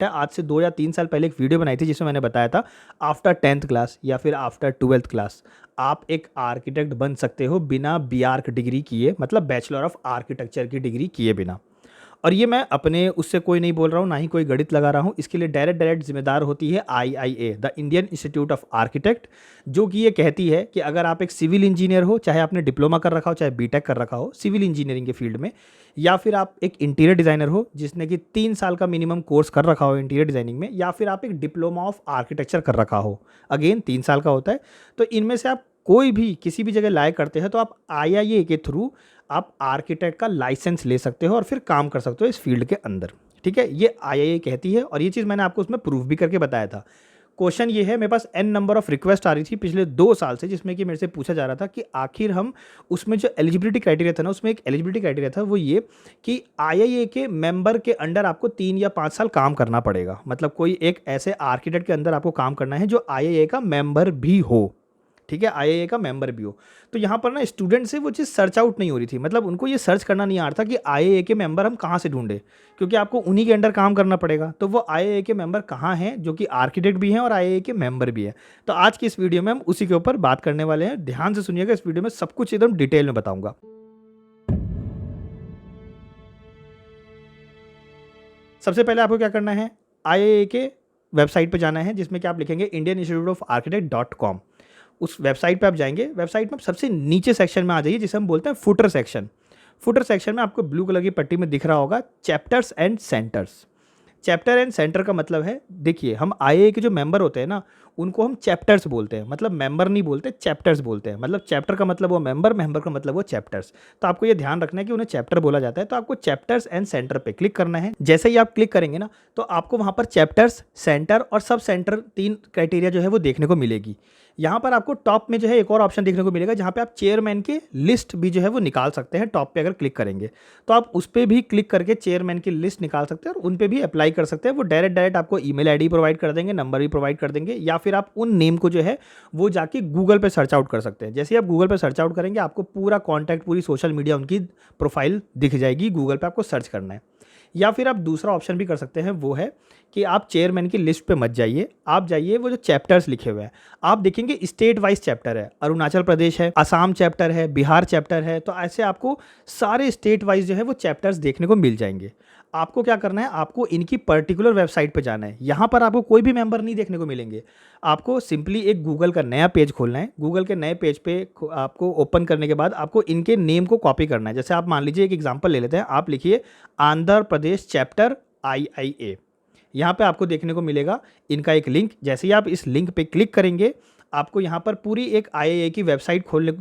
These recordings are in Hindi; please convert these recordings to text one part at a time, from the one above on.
आज से 2 या 3 साल पहले एक वीडियो बनाई थी जिसमें मैंने बताया था आफ्टर 10th क्लास या फिर आफ्टर 12th क्लास आप एक आर्किटेक्ट बन सकते हो बिना BArch डिग्री किए, मतलब बैचलर ऑफ आर्किटेक्चर की डिग्री किए बिना। और ये मैं अपने उससे कोई नहीं बोल रहा हूँ, ना ही कोई गणित लगा रहा हूँ। इसके लिए डायरेक्ट डायरेक्ट जिम्मेदार होती है IIA, the Indian institute of architect, जो कि ये कहती है कि अगर आप एक सिविल इंजीनियर हो, चाहे आपने डिप्लोमा कर रखा हो चाहे बीटेक कर रखा हो सिविल इंजीनियरिंग के फील्ड में, या फिर आप एक इंटीरियर डिज़ाइनर हो जिसने कि 3 साल का मिनिमम कोर्स कर रखा हो इंटीरियर डिज़ाइनिंग में, या फिर आप एक डिप्लोमा ऑफ आर्किटेक्चर कर रखा हो, अगेन 3 साल का होता है, तो इनमें से आप कोई भी किसी भी जगह लायक करते हैं तो आप IIA के थ्रू आप आर्किटेक्ट का लाइसेंस ले सकते हो और फिर काम कर सकते हो इस फील्ड के अंदर। ठीक है, ये IIA कहती है और ये चीज़ मैंने आपको उसमें प्रूफ भी करके बताया था। क्वेश्चन ये है, मेरे पास n नंबर ऑफ रिक्वेस्ट आ रही थी पिछले 2 साल से, जिसमें कि मेरे से पूछा जा रहा था कि आखिर हम उसमें जो एलिजिबिलिटी क्राइटेरिया था ना, उसमें एक एलिजिबिलिटी क्राइटेरिया था वो ये कि IIA के मेंबर के अंडर आपको 3 या 5 साल काम करना पड़ेगा। मतलब कोई एक ऐसे आर्किटेक्ट के अंदर आपको काम करना है जो IIA का मेंबर भी हो। ठीक है, IIA का मेंबर भी हो। तो यहाँ पर ना स्टूडेंट से वो चीज़ सर्च आउट नहीं हो रही थी, मतलब उनको ये सर्च करना नहीं आ रहा था कि IIA के मेंबर हम कहाँ से ढूंढे, क्योंकि आपको उन्हीं के अंडर काम करना पड़ेगा। तो वो IIA के मेंबर कहाँ हैं जो कि आर्किटेक्ट भी हैं और IIA के मेंबर भी हैं। तो आज की इस वीडियो में हम उसी के ऊपर बात करने वाले हैं। ध्यान से सुनिएगा, इस वीडियो में सब कुछ एकदम डिटेल में बताऊंगा। सबसे पहले आपको क्या करना है, IIA के वेबसाइट पर जाना है, जिसमें कि आप लिखेंगे इंडियन इंस्टीट्यूट ऑफ आर्किटेक्ट.com। उस वेबसाइट पे आप जाएंगे, वेबसाइट में आप सबसे नीचे सेक्शन में आ जाइए जिसे हम बोलते हैं फुटर सेक्शन। फुटर सेक्शन में आपको ब्लू कलर की पट्टी में दिख रहा होगा chapters and centres. Chapter and centre का मतलब है, देखिए हम IIA के जो मेंबर होते हैं ना उनको हम चैप्टर्स बोलते हैं, मतलब मेंबर नहीं बोलते, चैप्टर्स बोलते हैं। मतलब चैप्टर का मतलब वो मेंबर, मेंबर का मतलब वो चैप्टर्स। तो आपको ये ध्यान रखना है कि उन्हें चैप्टर बोला जाता है। तो आपको चैप्टर्स एंड सेंटर पे क्लिक करना है। जैसे ही आप क्लिक करेंगे ना तो आपको वहाँ पर चैप्टर्स, सेंटर और सब सेंटर 3 क्राइटेरिया जो है वो देखने को मिलेगी। यहाँ पर आपको टॉप में जो है एक और ऑप्शन देखने को मिलेगा जहाँ पे आप चेयरमैन की लिस्ट भी जो है वो निकाल सकते हैं। टॉप पे अगर क्लिक करेंगे तो आप उस पर भी क्लिक करके चेयरमैन की लिस्ट निकाल सकते हैं और उन पे भी अप्लाई कर सकते हैं। वो डायरेक्ट डायरेक्ट आपको ईमेल आईडी प्रोवाइड कर देंगे, नंबर भी प्रोवाइड कर देंगे, या फिर आप उन नेम को जो है वो जाके गूगल पे सर्च आउट कर सकते हैं। जैसे ही आप गूगल पे सर्च आउट करेंगे आपको पूरा कॉन्टैक्ट, पूरी सोशल मीडिया उनकी प्रोफाइल दिख जाएगी। गूगल पे आपको सर्च करना है। या फिर आप दूसरा ऑप्शन भी कर सकते हैं, वो है कि आप चेयरमैन की लिस्ट पे मत जाइए, आप जाइए वो जो चैप्टर्स लिखे हुए हैं, आप देखेंगे स्टेट वाइज चैप्टर है, अरुणाचल प्रदेश है, असम चैप्टर है, बिहार चैप्टर है। तो ऐसे आपको सारे स्टेट वाइज जो है वो चैप्टर्स देखने को मिल जाएंगे। आपको क्या करना है, आपको इनकी पर्टिकुलर वेबसाइट पे जाना है। यहाँ पर आपको कोई भी मेंबर नहीं देखने को मिलेंगे। आपको सिंपली एक गूगल का नया पेज खोलना है। गूगल के नए पेज पे आपको ओपन करने के बाद आपको इनके नेम को कॉपी करना है। जैसे आप मान लीजिए एक एग्जांपल ले लेते हैं, आप लिखिए आंध्र प्रदेश चैप्टर IIA। यहाँ पे आपको देखने को मिलेगा इनका एक लिंक। जैसे ही आप इस लिंक पे क्लिक करेंगे आपको यहाँ पर पूरी एक IIA की वेबसाइट खोलने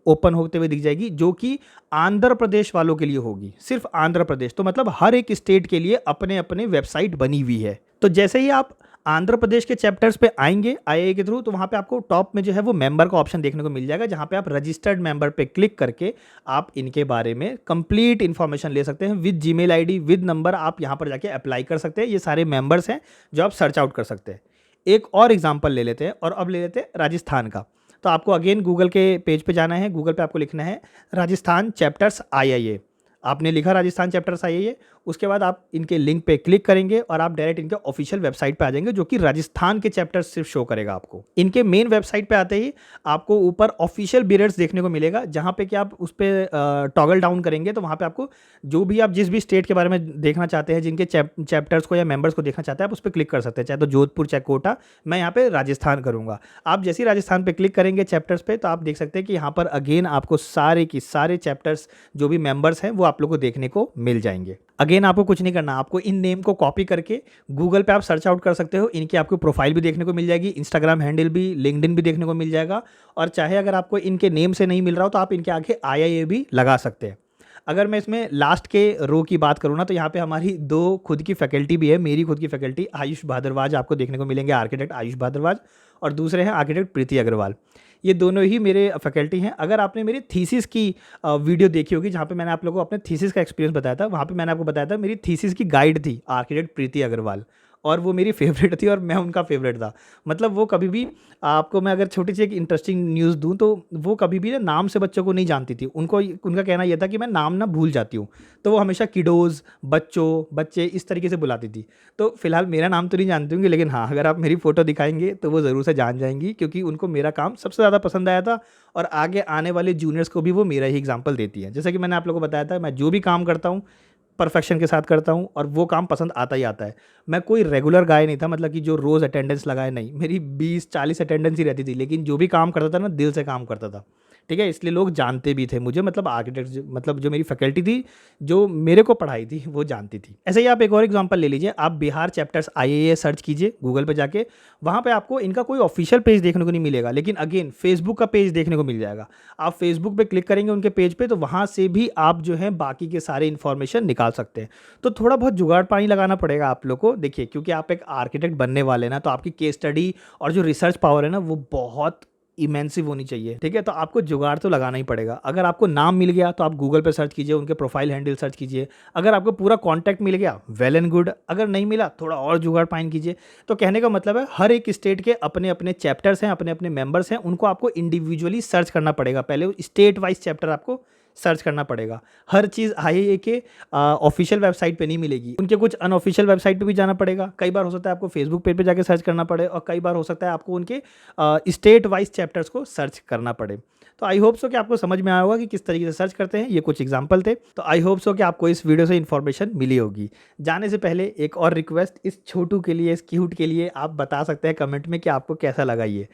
ओपन होते हुए दिख जाएगी, जो कि आंध्र प्रदेश वालों के लिए होगी, सिर्फ आंध्र प्रदेश। तो मतलब हर एक स्टेट के लिए अपने अपने वेबसाइट बनी हुई है। तो जैसे ही आप आंध्र प्रदेश के चैप्टर्स पे आएंगे IIA के थ्रू, तो वहाँ पे आपको टॉप में जो है वो मेंबर का ऑप्शन देखने को मिल जाएगा, जहाँ पे आप रजिस्टर्ड मेंबर पे क्लिक करके आप इनके बारे में कंप्लीट इन्फॉर्मेशन ले सकते हैं with Gmail ID, with number. आप यहाँ पर जाके अप्लाई कर सकते हैं। ये सारे मेंबर्स हैं जो आप सर्च आउट कर सकते हैं। एक और एग्जाम्पल ले लेते हैं, और अब ले लेते हैं राजस्थान का। तो आपको अगेन गूगल के पेज पे जाना है। गूगल पे आपको लिखना है राजस्थान चैप्टर्स IIA। आपने लिखा राजस्थान चैप्टर्स IIA, उसके बाद आप इनके लिंक पे क्लिक करेंगे और आप डायरेक्ट इनके ऑफिशियल वेबसाइट पे आ जाएंगे, जो कि राजस्थान के चैप्टर्स सिर्फ शो करेगा आपको। इनके मेन वेबसाइट पे आते ही आपको ऊपर ऑफिशियल पीरियड्स देखने को मिलेगा, जहाँ पे कि आप उस पर टॉगल डाउन करेंगे तो वहाँ पे आपको जो भी आप जिस भी स्टेट के बारे में देखना चाहते हैं, जिनके चैप्टर्स को या मेंबर्स को देखना चाहते हैं, आप उस पर क्लिक कर सकते हैं, चाहे तो जोधपुर चाहे कोटा। मैं यहाँ पे राजस्थान करूँगा। आप जैसे ही राजस्थान पे क्लिक करेंगे चैप्टर्स पे, तो आप देख सकते हैं कि यहाँ पर अगेन आपको सारे की सारे चैप्टर्स जो भी मेंबर्स हैं वो आप लोग को देखने को मिल जाएंगे। अगेन आपको कुछ नहीं करना, आपको इन नेम को कॉपी करके गूगल पे आप सर्च आउट कर सकते हो। इनकी आपको प्रोफाइल भी देखने को मिल जाएगी, इंस्टाग्राम हैंडल भी, लिंक्डइन भी देखने को मिल जाएगा। और चाहे अगर आपको इनके नेम से नहीं मिल रहा हो तो आप इनके आगे IIA भी लगा सकते हैं। अगर मैं इसमें लास्ट के रो की बात करूँ ना, तो यहाँ पे हमारी 2 खुद की फैकल्टी भी है। मेरी खुद की फैकल्टी आयुष भारद्वाज आपको देखने को मिलेंगे, आर्किटेक्ट आयुष भारद्वाज, और दूसरे हैं आर्किटेक्ट प्रीति अग्रवाल। ये दोनों ही मेरे फैकल्टी हैं। अगर आपने मेरी थीसिस की वीडियो देखी होगी, जहाँ पे मैंने आप लोगों को अपने थीसिस का एक्सपीरियंस बताया था, वहाँ पे मैंने आपको बताया था मेरी थीसिस की गाइड थी आर्किटेक्ट प्रीति अग्रवाल, और वो मेरी फेवरेट थी और मैं उनका फेवरेट था। मतलब वो कभी भी, आपको मैं अगर छोटी सी एक इंटरेस्टिंग न्यूज़ दूँ तो वो कभी भी ना नाम से बच्चों को नहीं जानती थी। उनका कहना ये था कि मैं नाम ना भूल जाती हूँ, तो वो हमेशा किडोज़, बच्चों, बच्चे इस तरीके से बुलाती थी। तो फिलहाल मेरा नाम तो नहीं जानती होंगी, लेकिन हाँ, अगर आप मेरी फ़ोटो दिखाएँगे तो वो ज़रूर से जान जाएँगी, क्योंकि उनको मेरा काम सबसे ज़्यादा पसंद आया था और आगे आने वाले जूनियर्स को भी वो मेरा ही एग्ज़ाम्पल देती हैं। जैसा कि मैंने आप लोगों को बताया था, मैं जो भी काम करता हूँ, परफेक्शन के साथ करता हूँ और वो काम पसंद आता ही आता है। मैं कोई रेगुलर गाय नहीं था, मतलब कि जो रोज़ अटेंडेंस लगाए, नहीं। मेरी 20-40 अटेंडेंस ही रहती थी, लेकिन जो भी काम करता था ना, दिल से काम करता था। ठीक है? इसलिए लोग जानते भी थे मुझे, मतलब आर्किटेक्ट मतलब जो मेरी फैकल्टी थी, जो मेरे को पढ़ाई थी, वो जानती थी। ऐसे ही आप एक और एग्ज़ाम्पल ले लीजिए, आप बिहार चैप्टर्स आईएए सर्च कीजिए गूगल पे जाके, वहाँ पे आपको इनका कोई ऑफ़िशियल पेज देखने को नहीं मिलेगा, लेकिन अगेन फ़ेसबुक का पेज देखने को मिल जाएगा। आप फ़ेसबुक पे क्लिक करेंगे उनके पेज पे, तो वहाँ से भी आप जो है बाकी के सारे इन्फॉर्मेशन निकाल सकते हैं। तो थोड़ा बहुत जुगाड़ पानी लगाना पड़ेगा आप लोग को। देखिए, क्योंकि आप एक आर्किटेक्ट बनने वाले हैं ना, तो आपकी केस स्टडी और जो रिसर्च पावर है ना, वो बहुत इमेंसिव होनी चाहिए। ठीक है? तो आपको जुगाड़ तो लगाना ही पड़ेगा। अगर आपको नाम मिल गया तो आप गूगल पे सर्च कीजिए, उनके प्रोफाइल हैंडल सर्च कीजिए। अगर आपको पूरा कॉन्टैक्ट मिल गया, वेल एंड गुड। अगर नहीं मिला, थोड़ा और जुगाड़ पाइन कीजिए। तो कहने का मतलब है, हर एक स्टेट के अपने-अपने चैप्टर्स हैं, अपने-अपने मेंबर्स हैं, उनको आपको इंडिविजुअली सर्च करना पड़ेगा। पहले स्टेट वाइज़ चैप्टर आपको सर्च करना पड़ेगा। हर चीज़ आईएए के ऑफ़िशियल वेबसाइट पे नहीं मिलेगी। उनके कुछ अनऑफ़िशियल वेबसाइट पे भी जाना पड़ेगा। कई बार हो सकता है आपको फ़ेसबुक पेज पे जाके सर्च करना पड़े, और कई बार हो सकता है आपको उनके स्टेट वाइज़ चैप्टर्स को सर्च करना पड़े। तो आई होप सो कि आपको समझ में आया होगा कि किस तरीके से सर्च करते हैं। ये कुछ एग्ज़ाम्पल थे। तो आई होप सो कि आपको इस वीडियो से इन्फॉर्मेशन मिली होगी। जाने से पहले एक और रिक्वेस्ट, इस छोटू के लिए, इस क्यूट के लिए आप बता सकते हैं कमेंट में कि आपको कैसा लगा ये।